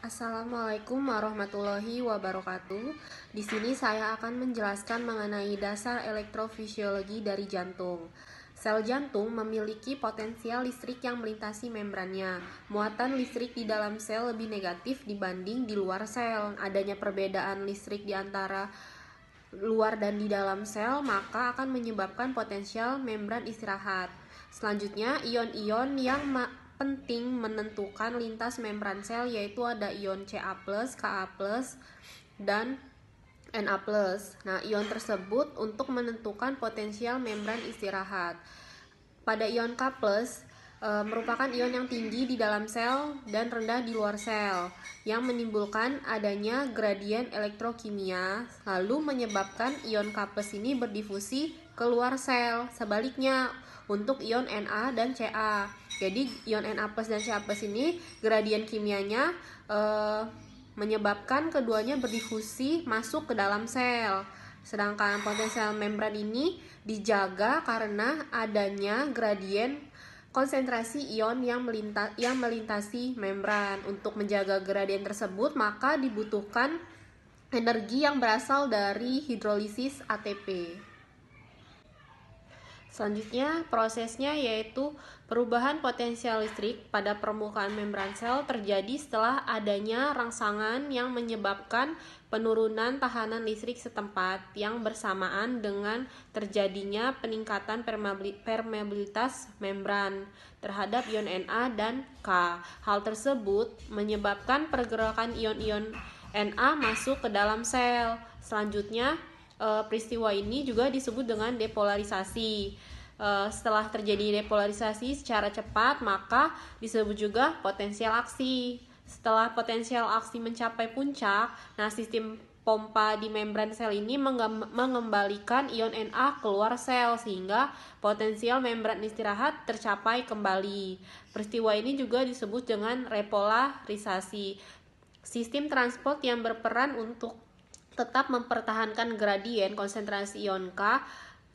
Assalamualaikum warahmatullahi wabarakatuh. Di sini saya akan menjelaskan mengenai dasar elektrofisiologi dari jantung. Sel jantung memiliki potensial listrik yang melintasi membrannya. Muatan listrik di dalam sel lebih negatif dibanding di luar sel. Adanya perbedaan listrik di antara luar dan di dalam sel maka akan menyebabkan potensial membran istirahat. Selanjutnya, ion-ion yang penting menentukan lintas membran sel yaitu ada ion Ca+, Ka+, dan Na+. Nah, ion tersebut untuk menentukan potensial membran istirahat. Pada ion K+, merupakan ion yang tinggi di dalam sel dan rendah di luar sel, yang menimbulkan adanya gradien elektrokimia, lalu menyebabkan ion K+ ini berdifusi keluar sel. Sebaliknya, untuk ion Na dan Ca. Jadi, ion Na+ dan Ca+ ini gradien kimianya menyebabkan keduanya berdifusi masuk ke dalam sel. Sedangkan potensial membran ini dijaga karena adanya gradien konsentrasi ion yang melintasi membran. Untuk menjaga gradien tersebut, maka dibutuhkan energi yang berasal dari hidrolisis ATP. Selanjutnya, prosesnya yaitu perubahan potensial listrik pada permukaan membran sel terjadi setelah adanya rangsangan yang menyebabkan penurunan tahanan listrik setempat yang bersamaan dengan terjadinya peningkatan permeabilitas membran terhadap ion Na dan K. Hal tersebut menyebabkan pergerakan ion-ion Na masuk ke dalam sel. Selanjutnya, peristiwa ini juga disebut dengan depolarisasi. Setelah terjadi depolarisasi secara cepat, maka disebut juga potensial aksi. Setelah potensial aksi mencapai puncak, nah sistem pompa di membran sel ini mengembalikan ion Na keluar sel sehingga potensial membran istirahat tercapai kembali. Peristiwa ini juga disebut dengan repolarisasi. Sistem transport yang berperan untuk tetap mempertahankan gradien konsentrasi ion K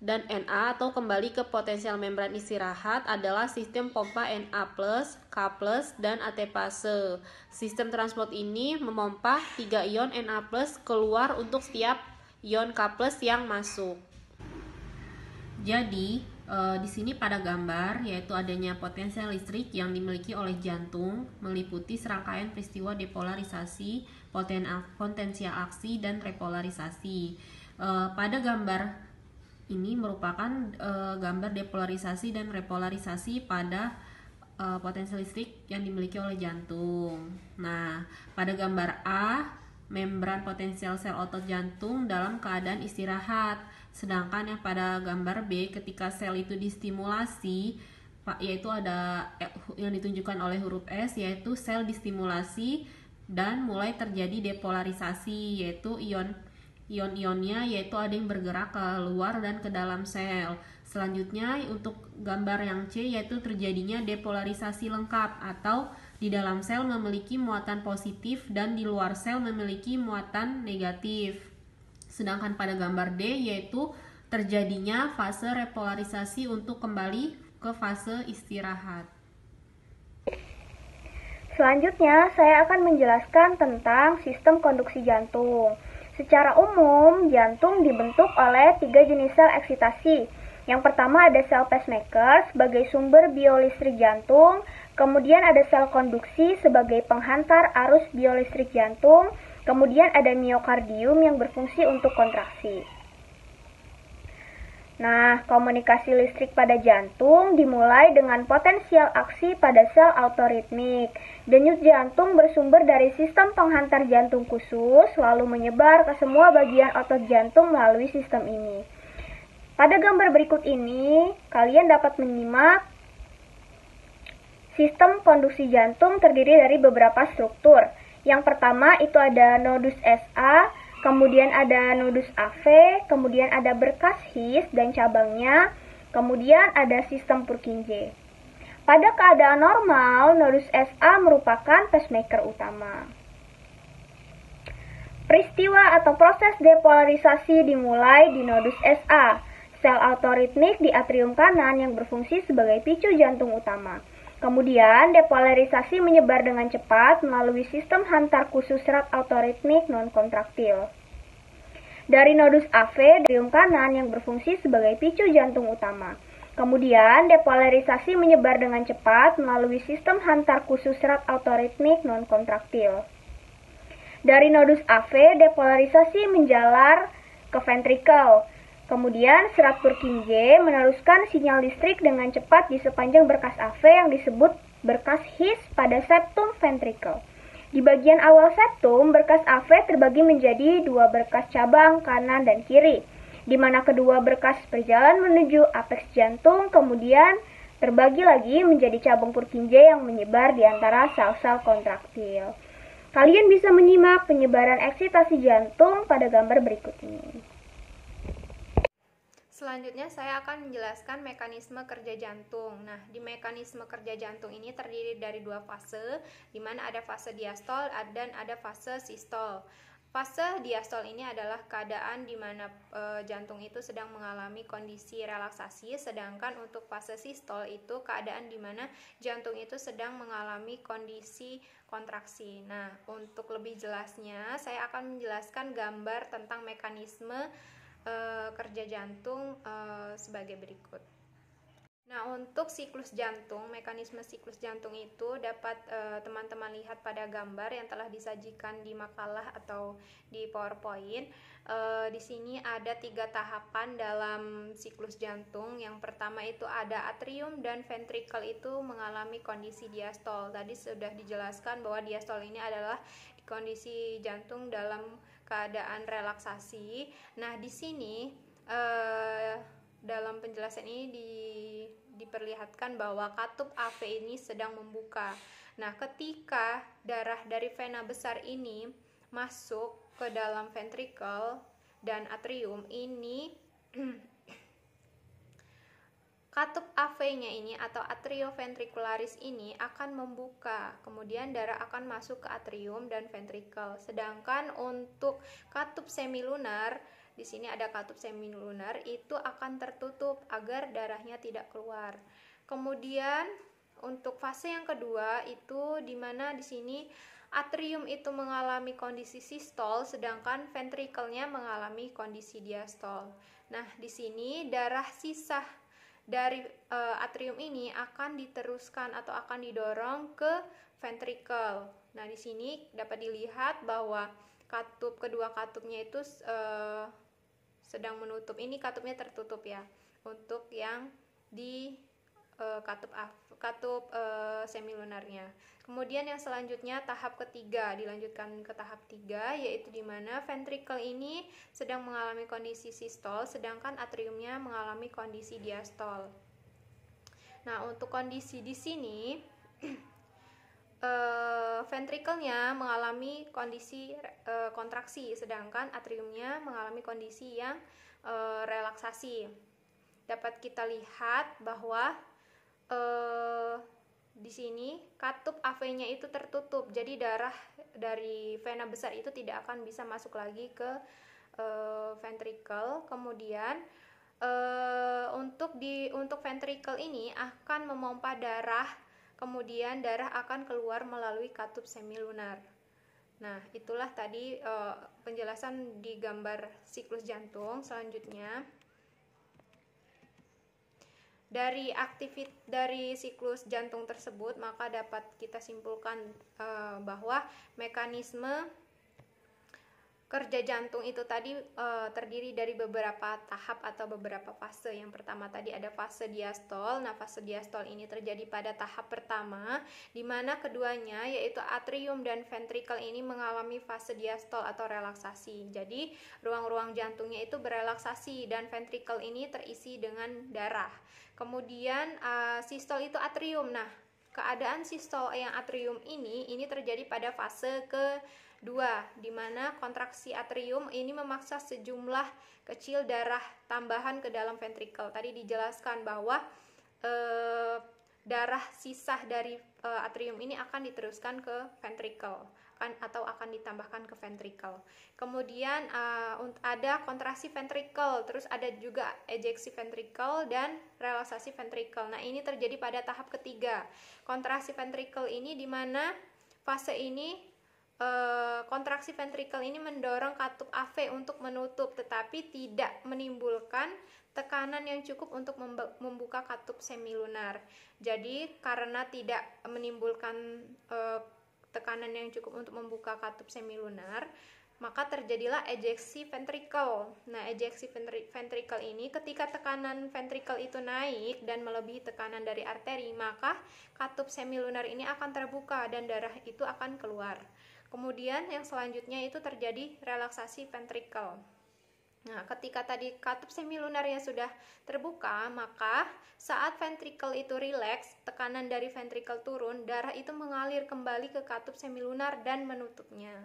dan Na atau kembali ke potensial membran istirahat adalah sistem pompa Na+, K+, dan ATPase. Sistem transport ini memompa 3 ion Na+ keluar untuk setiap ion K+ yang masuk. Jadi, di sini pada gambar yaitu adanya potensial listrik yang dimiliki oleh jantung meliputi serangkaian peristiwa depolarisasi, potensial aksi, dan repolarisasi. Pada gambar ini merupakan gambar depolarisasi dan repolarisasi pada potensial listrik yang dimiliki oleh jantung. Nah, pada gambar A, membran potensial sel otot jantung dalam keadaan istirahat. Sedangkan yang pada gambar B, ketika sel itu distimulasi, yaitu ada yang ditunjukkan oleh huruf S, yaitu sel distimulasi dan mulai terjadi depolarisasi, yaitu ion-ionnya yaitu ada yang bergerak ke luar dan ke dalam sel. Selanjutnya untuk gambar yang C yaitu terjadinya depolarisasi lengkap atau di dalam sel memiliki muatan positif dan di luar sel memiliki muatan negatif. Sedangkan pada gambar D yaitu terjadinya fase repolarisasi untuk kembali ke fase istirahat. Selanjutnya saya akan menjelaskan tentang sistem konduksi jantung. Secara umum, jantung dibentuk oleh 3 jenis sel eksitasi. Yang pertama ada sel pacemaker sebagai sumber biolistrik jantung, kemudian ada sel konduksi sebagai penghantar arus biolistrik jantung, kemudian ada miokardium yang berfungsi untuk kontraksi. Nah, komunikasi listrik pada jantung dimulai dengan potensial aksi pada sel autoritmik. Denyut jantung bersumber dari sistem penghantar jantung khusus, lalu menyebar ke semua bagian otot jantung melalui sistem ini. Pada gambar berikut ini, kalian dapat menyimak sistem konduksi jantung terdiri dari beberapa struktur. Yang pertama itu ada nodus SA, kemudian ada nodus AV, kemudian ada berkas His dan cabangnya, kemudian ada sistem Purkinje. Pada keadaan normal, nodus SA merupakan pacemaker utama. Peristiwa atau proses depolarisasi dimulai di nodus SA, sel autoritmik di atrium kanan yang berfungsi sebagai picu jantung utama. Kemudian, depolarisasi menyebar dengan cepat melalui sistem hantar khusus serat autoritmik non-kontraktil. Dari nodus AV, atrium kanan yang berfungsi sebagai picu jantung utama. Kemudian, depolarisasi menyebar dengan cepat melalui sistem hantar khusus serat autoritmik non-kontraktil. Dari nodus AV, depolarisasi menjalar ke ventrikel. Kemudian, serat Purkinje meneruskan sinyal listrik dengan cepat di sepanjang berkas AV yang disebut berkas His pada septum ventrikel. Di bagian awal septum, berkas AV terbagi menjadi dua berkas cabang kanan dan kiri, di mana kedua berkas berjalan menuju apeks jantung, kemudian terbagi lagi menjadi cabang Purkinje yang menyebar di antara sel-sel kontraktil. Kalian bisa menyimak penyebaran eksitasi jantung pada gambar berikut ini. Selanjutnya saya akan menjelaskan mekanisme kerja jantung. Nah, di mekanisme kerja jantung ini terdiri dari dua fase, di mana ada fase diastol dan ada fase sistol. Fase diastol ini adalah keadaan di mana jantung itu sedang mengalami kondisi relaksasi, sedangkan untuk fase sistol itu keadaan di mana jantung itu sedang mengalami kondisi kontraksi. Nah, untuk lebih jelasnya, saya akan menjelaskan gambar tentang mekanisme kerja jantung sebagai berikut. Nah, untuk siklus jantung, mekanisme siklus jantung itu dapat teman-teman lihat pada gambar yang telah disajikan di makalah atau di PowerPoint. Di sini ada 3 tahapan dalam siklus jantung. Yang pertama itu ada atrium dan ventrikel itu mengalami kondisi diastol. Tadi sudah dijelaskan bahwa diastol ini adalah kondisi jantung dalam keadaan relaksasi. Nah, di sini dalam penjelasan ini diperlihatkan bahwa katup AV ini sedang membuka. Nah, ketika darah dari vena besar ini masuk ke dalam ventrikel dan atrium ini, katup AV-nya ini atau atrioventricularis ini akan membuka, kemudian darah akan masuk ke atrium dan ventrikel. Sedangkan untuk katup semilunar, di sini ada katup semilunar, itu akan tertutup agar darahnya tidak keluar. Kemudian untuk fase yang kedua itu di mana di sini atrium itu mengalami kondisi sistol, sedangkan ventrikelnya mengalami kondisi diastol. Nah, di sini darah sisa dari atrium ini akan diteruskan atau akan didorong ke ventrikel. Nah, di sini dapat dilihat bahwa kedua katupnya itu sedang menutup. Ini katupnya tertutup ya. Untuk yang di katup semilunarnya. Kemudian yang selanjutnya tahap ketiga, dilanjutkan ke tahap 3, yaitu di mana ventrikel ini sedang mengalami kondisi sistol, sedangkan atriumnya mengalami kondisi diastol. Nah, untuk kondisi di sini ventrikelnya mengalami kondisi kontraksi, sedangkan atriumnya mengalami kondisi yang relaksasi. Dapat kita lihat bahwa di sini katup AV-nya itu tertutup, jadi darah dari vena besar itu tidak akan bisa masuk lagi ke ventrikel. Kemudian untuk ventrikel ini akan memompa darah, kemudian darah akan keluar melalui katup semilunar. Nah, itulah tadi penjelasan di gambar siklus jantung. Selanjutnya, dari siklus jantung tersebut, maka dapat kita simpulkan bahwa mekanisme kerja jantung itu tadi terdiri dari beberapa tahap atau beberapa fase. Yang pertama tadi ada fase diastol. Nah, fase diastol ini terjadi pada tahap pertama, di mana keduanya yaitu atrium dan ventrikel ini mengalami fase diastol atau relaksasi. Jadi, ruang-ruang jantungnya itu berelaksasi dan ventrikel ini terisi dengan darah. Kemudian sistol itu atrium. Nah, keadaan sistol yang atrium ini terjadi pada fase kedua, di mana kontraksi atrium ini memaksa sejumlah kecil darah tambahan ke dalam ventrikel. Tadi dijelaskan bahwa darah sisa dari atrium ini akan diteruskan ke ventricle atau akan ditambahkan ke ventricle. Kemudian ada kontraksi ventricle, terus ada juga ejeksi ventricle dan relaksasi ventricle. Nah, ini terjadi pada tahap ketiga. Kontraksi ventricle ini di mana fase ini kontraksi ventricle ini mendorong katup AV untuk menutup, tetapi tidak menimbulkan tekanan yang cukup untuk membuka katup semilunar. Jadi karena tidak menimbulkan tekanan yang cukup untuk membuka katup semilunar, maka terjadilah ejeksi ventricle. Nah, ejeksi ventricle ini ketika tekanan ventricle itu naik dan melebihi tekanan dari arteri, maka katup semilunar ini akan terbuka dan darah itu akan keluar. Kemudian yang selanjutnya itu terjadi relaksasi ventricle. Nah, ketika tadi katup semilunarnya sudah terbuka, maka saat ventricle itu rileks, tekanan dari ventricle turun, darah itu mengalir kembali ke katup semilunar dan menutupnya.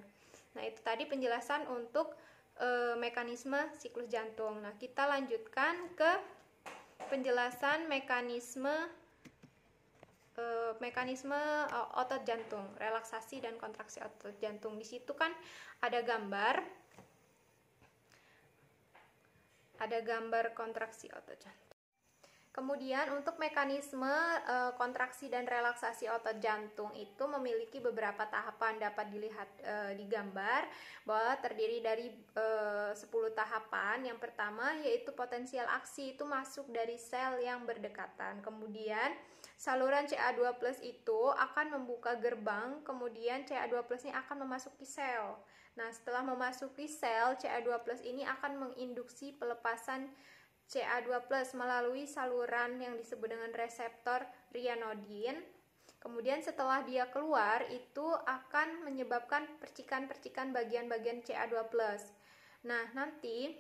Nah, itu tadi penjelasan untuk mekanisme siklus jantung. Nah, kita lanjutkan ke penjelasan mekanisme otot jantung, relaksasi dan kontraksi otot jantung. Di situ kan ada gambar kontraksi otot jantung. Kemudian untuk mekanisme kontraksi dan relaksasi otot jantung itu memiliki beberapa tahapan, dapat dilihat di gambar bahwa terdiri dari 10 tahapan. Yang pertama yaitu potensial aksi, itu masuk dari sel yang berdekatan. Kemudian saluran CA2+ itu akan membuka gerbang, kemudian CA2+ ini akan memasuki sel. Nah, setelah memasuki sel, CA2+ ini akan menginduksi pelepasan CA2+ melalui saluran yang disebut dengan reseptor ryanodin. Kemudian setelah dia keluar, itu akan menyebabkan percikan-percikan bagian-bagian CA2+. Nah, nanti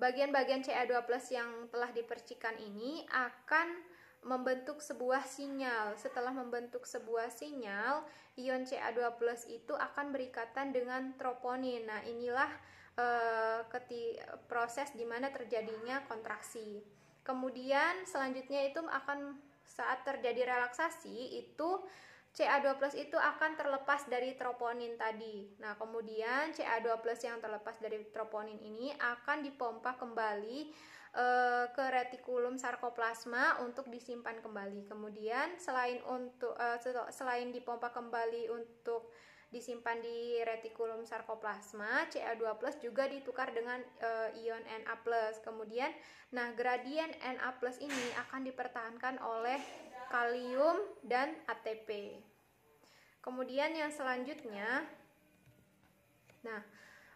bagian-bagian CA2+ yang telah dipercikan ini akan membentuk sebuah sinyal. Setelah membentuk sebuah sinyal, ion CA2+ itu akan berikatan dengan troponin. Nah, inilah proses di mana terjadinya kontraksi. Kemudian selanjutnya itu akan saat terjadi relaksasi, itu CA2+ itu akan terlepas dari troponin tadi. Nah, kemudian CA2+ yang terlepas dari troponin ini akan dipompa kembali ke retikulum sarkoplasma untuk disimpan kembali. Kemudian selain dipompa kembali untuk disimpan di retikulum sarkoplasma, CA2+ juga ditukar dengan ion Na+. Kemudian, nah, gradien Na+ ini akan dipertahankan oleh kalium dan ATP. Kemudian yang selanjutnya, nah,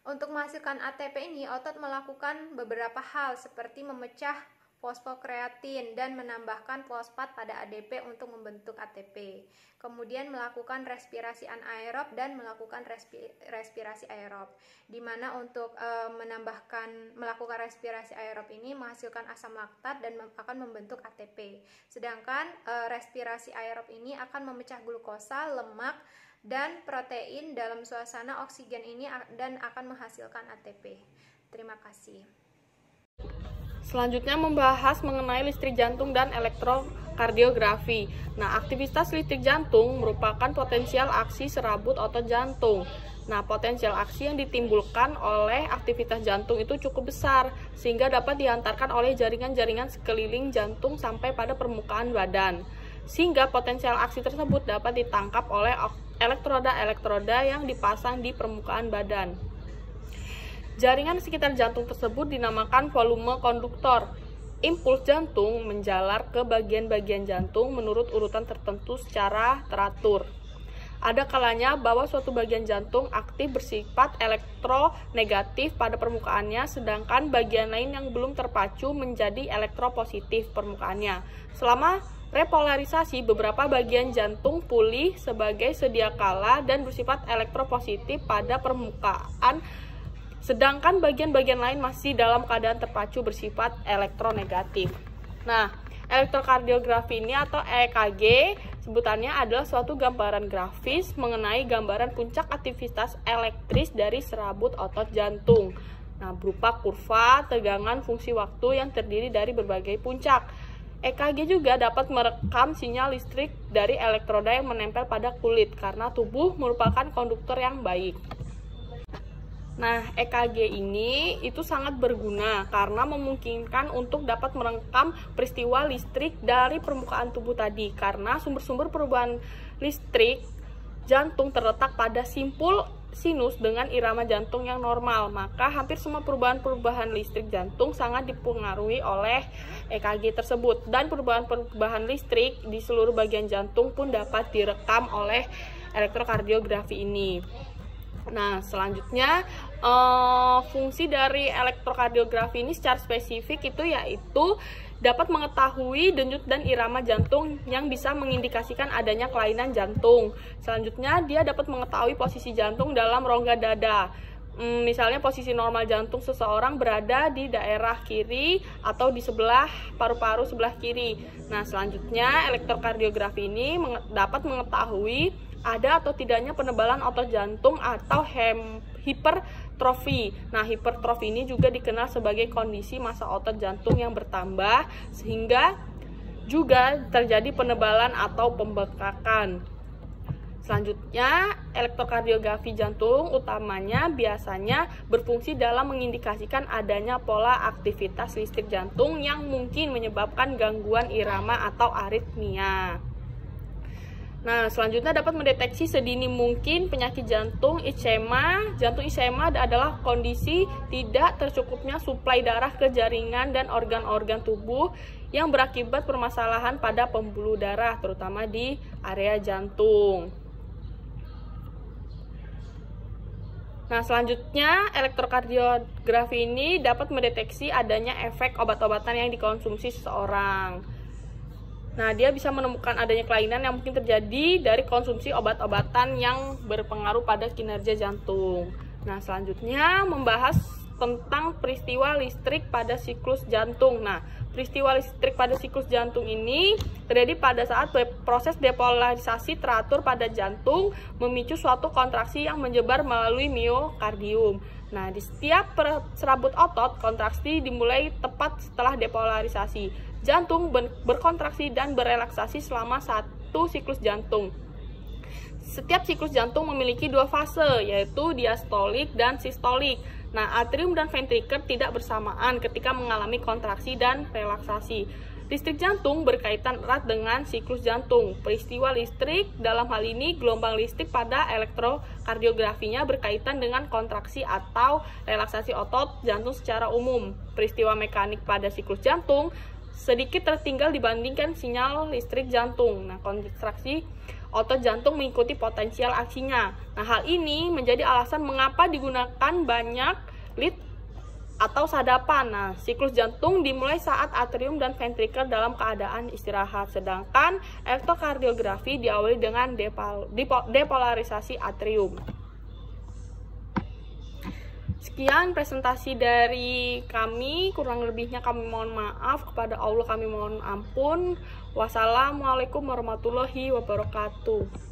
untuk menghasilkan ATP ini, otot melakukan beberapa hal seperti memecah fosfokreatin dan menambahkan fosfat pada ADP untuk membentuk ATP. Kemudian melakukan respirasi anaerob dan melakukan respirasi aerob. Di mana untuk melakukan respirasi aerob ini menghasilkan asam laktat dan akan membentuk ATP. Sedangkan respirasi aerob ini akan memecah glukosa, lemak, dan protein dalam suasana oksigen ini dan akan menghasilkan ATP. Terima kasih. Selanjutnya membahas mengenai listrik jantung dan elektrokardiografi. Nah, aktivitas listrik jantung merupakan potensial aksi serabut otot jantung. Nah, potensial aksi yang ditimbulkan oleh aktivitas jantung itu cukup besar, sehingga dapat dihantarkan oleh jaringan-jaringan sekeliling jantung sampai pada permukaan badan. Sehingga potensial aksi tersebut dapat ditangkap oleh elektroda-elektroda yang dipasang di permukaan badan. Jaringan sekitar jantung tersebut dinamakan volume konduktor. Impuls jantung menjalar ke bagian-bagian jantung menurut urutan tertentu secara teratur. Ada kalanya bahwa suatu bagian jantung aktif bersifat elektronegatif pada permukaannya, sedangkan bagian lain yang belum terpacu menjadi elektropositif permukaannya. Selama repolarisasi, beberapa bagian jantung pulih sebagai sedia kala dan bersifat elektropositif pada permukaan, sedangkan bagian-bagian lain masih dalam keadaan terpacu bersifat elektronegatif. Nah, elektrokardiografi ini atau EKG sebutannya adalah suatu gambaran grafis mengenai gambaran puncak aktivitas elektris dari serabut otot jantung. Nah, berupa kurva tegangan fungsi waktu yang terdiri dari berbagai puncak. EKG juga dapat merekam sinyal listrik dari elektroda yang menempel pada kulit karena tubuh merupakan konduktor yang baik. Nah, EKG ini itu sangat berguna karena memungkinkan untuk dapat merekam peristiwa listrik dari permukaan tubuh tadi, karena sumber-sumber perubahan listrik jantung terletak pada simpul sinus dengan irama jantung yang normal. Maka hampir semua perubahan-perubahan listrik jantung sangat dipengaruhi oleh EKG tersebut, dan perubahan-perubahan listrik di seluruh bagian jantung pun dapat direkam oleh elektrokardiografi ini. Nah, selanjutnya fungsi dari elektrokardiografi ini secara spesifik itu yaitu dapat mengetahui denyut dan irama jantung yang bisa mengindikasikan adanya kelainan jantung. Selanjutnya, dia dapat mengetahui posisi jantung dalam rongga dada. Misalnya posisi normal jantung seseorang berada di daerah kiri atau di sebelah paru-paru sebelah kiri. Nah, selanjutnya elektrokardiografi ini dapat mengetahui ada atau tidaknya penebalan otot jantung atau hipertrofi. Nah, hipertrofi ini juga dikenal sebagai kondisi massa otot jantung yang bertambah sehingga juga terjadi penebalan atau pembekakan. Selanjutnya, elektrokardiografi jantung utamanya biasanya berfungsi dalam mengindikasikan adanya pola aktivitas listrik jantung yang mungkin menyebabkan gangguan irama atau aritmia. Nah, selanjutnya dapat mendeteksi sedini mungkin penyakit jantung ischemia. Jantung ischemia adalah kondisi tidak tercukupnya suplai darah ke jaringan dan organ-organ tubuh yang berakibat permasalahan pada pembuluh darah, terutama di area jantung. Nah, selanjutnya elektrokardiografi ini dapat mendeteksi adanya efek obat-obatan yang dikonsumsi seseorang. Nah, dia bisa menemukan adanya kelainan yang mungkin terjadi dari konsumsi obat-obatan yang berpengaruh pada kinerja jantung. Nah, selanjutnya membahas tentang peristiwa listrik pada siklus jantung. Nah, peristiwa listrik pada siklus jantung ini terjadi pada saat proses depolarisasi teratur pada jantung memicu suatu kontraksi yang menyebar melalui miokardium. Nah, di setiap serabut otot, kontraksi dimulai tepat setelah depolarisasi. Jantung berkontraksi dan berelaksasi selama satu siklus jantung. Setiap siklus jantung memiliki dua fase, yaitu diastolik dan sistolik. Nah, atrium dan ventrikel tidak bersamaan ketika mengalami kontraksi dan relaksasi. Listrik jantung berkaitan erat dengan siklus jantung. Peristiwa listrik, dalam hal ini gelombang listrik pada elektrokardiografinya berkaitan dengan kontraksi atau relaksasi otot jantung secara umum. Peristiwa mekanik pada siklus jantung sedikit tertinggal dibandingkan sinyal listrik jantung. Nah, kontraksi otot jantung mengikuti potensial aksinya. Nah, hal ini menjadi alasan mengapa digunakan banyak lead atau sadapan. Nah, siklus jantung dimulai saat atrium dan ventrikel dalam keadaan istirahat, sedangkan elektrokardiografi diawali dengan depolarisasi atrium. Sekian presentasi dari kami, kurang lebihnya kami mohon maaf, kepada Allah kami mohon ampun. Wassalamualaikum warahmatullahi wabarakatuh.